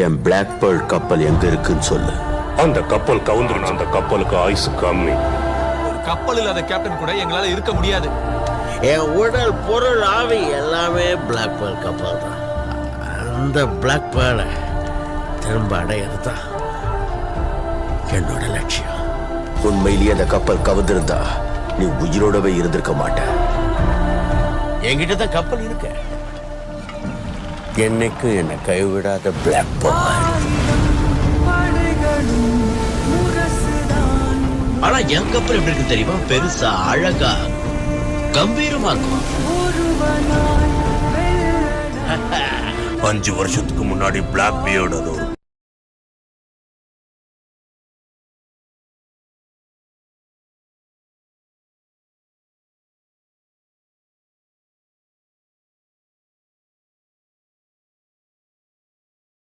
என் black pearl கப்பல் எங்க இருக்குன்னு சொல்லு. அந்த கப்பல் கவுந்துரும். அந்த கப்பலுக்கு ஆயுசு கம்மி. கப்பல் இல்லாத கேப்டன் கூட எங்களால இருக்க முடியாது. என் உடல் பொருள் ஆவி எல்லாமே பிளாக் பேர்ல் கப்பல் தான். அந்த பிளாக் பேர்லை திரும்ப அடையிறது தான் என்னோட லட்சியம். உண்மையிலேயே அந்த கப்பல் கவுந்திருந்தா நீ உயிரோடவே இருந்திருக்க மாட்ட. என்கிட்ட தான் கப்பல் இருக்க. என்னைக்கும் என்னை கைவிடாத பிளாக் பேர்ல். ஆனா என் கப்பல் எப்படி இருக்கு தெரியுமா? பெருசா, அழகா, கம்பீரமா இருக்கும். 5 வருஷத்துக்கு முன்னாடி பிளாக் பியர்டு அது ஒரு